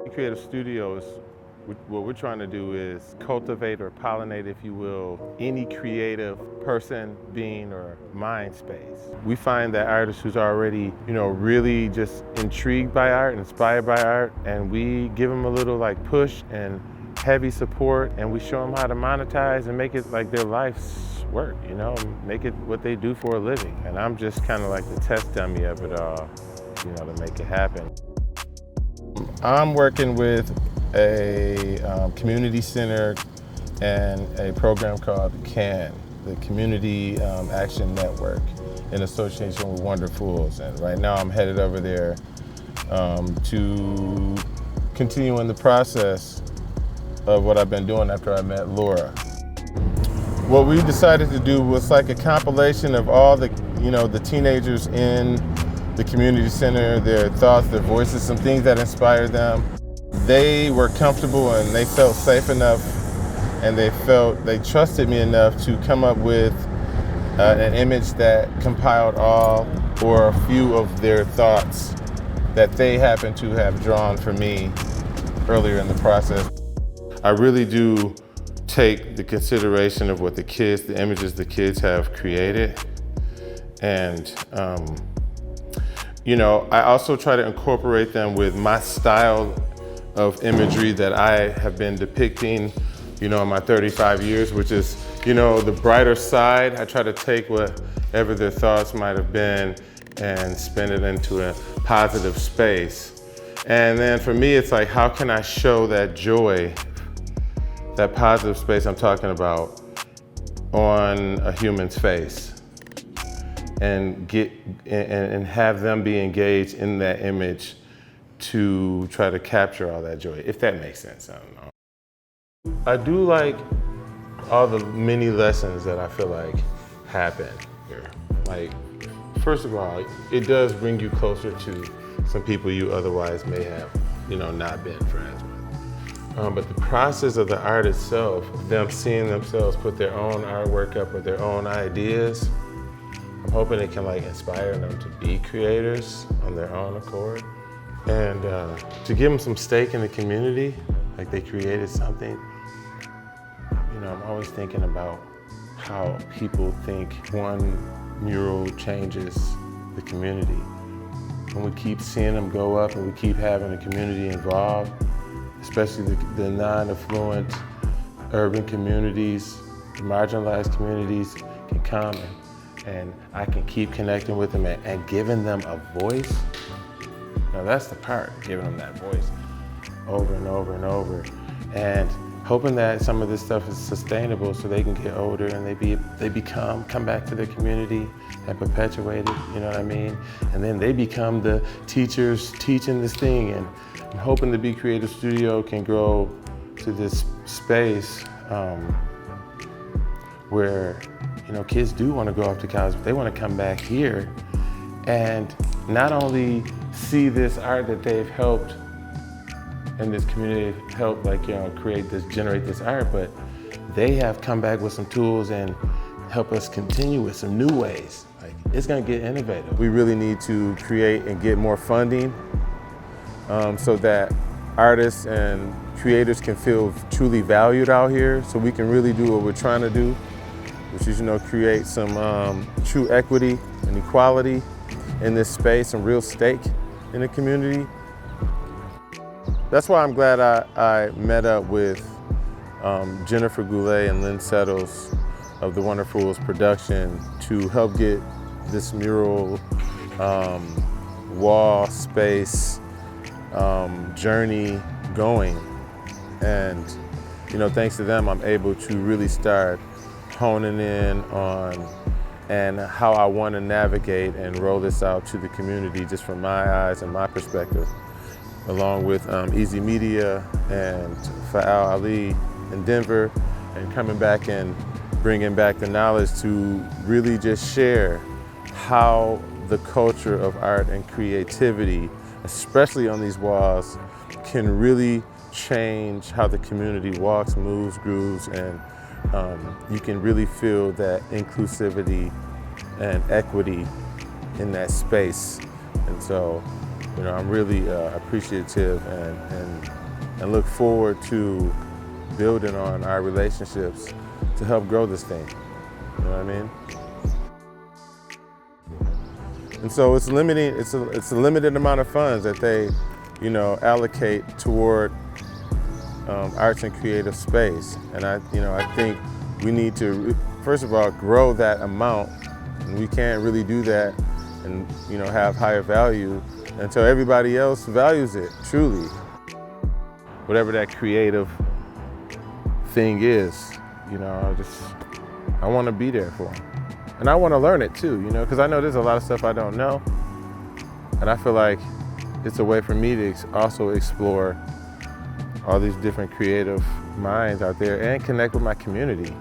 Creative Studios, what we're trying to do is cultivate or pollinate, if you will, any creative person, being, or mind space. We find that artists who's already, really just intrigued by art, inspired by art, and we give them a little push and heavy support, and we show them how to monetize and make it like their life's work, make it what they do for a living. And I'm just kind of like the test dummy of it all, to make it happen. I'm working with a community center and a program called CAN, the Community Action Network, in association with Wonderfuls. And right now I'm headed over there to continue in the process of what I've been doing after I met Laura. What we decided to do was like a compilation of all the, the teenagers in the community center, their thoughts, their voices, some things that inspired them. They were comfortable and they felt safe enough, and they trusted me enough to come up with an image that compiled all or a few of their thoughts that they happened to have drawn for me earlier in the process. I really do take the consideration of what the images the kids have created, and I also try to incorporate them with my style of imagery that I have been depicting, in my 35 years, which is, the brighter side. I try to take whatever their thoughts might have been and spin it into a positive space. And then for me, it's like, how can I show that joy, that positive space I'm talking about, on a human's face? And have them be engaged in that image to try to capture all that joy, if that makes sense. I don't know. I do like all the mini lessons that I feel like happen here. Like, first of all, it does bring you closer to some people you otherwise may have, not been friends with. But the process of the art itself, them seeing themselves put their own artwork up with their own ideas, I'm hoping it can inspire them to be creators on their own accord, and to give them some stake in the community, like they created something. I'm always thinking about how people think one mural changes the community. When we keep seeing them go up and we keep having the community involved, especially the non-affluent urban communities, the marginalized communities can come and I can keep connecting with them and giving them a voice. Now that's the part, giving them that voice over and over and over, and hoping that some of this stuff is sustainable so they can get older and they come back to their community and perpetuate it, you know what I mean? And then they become the teachers teaching this thing, and I'm hoping the Be Creative Studio can grow to this space where kids do want to go off to college, but they want to come back here and not only see this art that they've helped in this community, help generate this art, but they have come back with some tools and help us continue with some new ways. It's going to get innovative. We really need to create and get more funding so that artists and creators can feel truly valued out here, so we can really do what we're trying to do, which is, create some true equity and equality in this space, some real stake in the community. That's why I'm glad I met up with Jennifer Goulet and Lynn Settles of the Wonderfuls production to help get this mural wall space journey going. And thanks to them, I'm able to really start honing in on and how I want to navigate and roll this out to the community just from my eyes and my perspective, along with Eazy Media and Fa'al Ali in Denver, and coming back and bringing back the knowledge to really just share how the culture of art and creativity, especially on these walls, can really change how the community walks, moves, grooves, and you can really feel that inclusivity and equity in that space. And so You know, I'm really appreciative and look forward to building on our relationships to help grow this thing. You know what I mean? And so it's limiting. It's a limited amount of funds that they, you know, allocate toward arts and creative space. And I think we need to, first of all, grow that amount. And we can't really do that and, you know, have higher value until everybody else values it truly. Whatever that creative thing is, you know, I want to be there for them. And I want to learn it too, you know, because I know there's a lot of stuff I don't know. And I feel like it's a way for me to also explore all these different creative minds out there and connect with my community.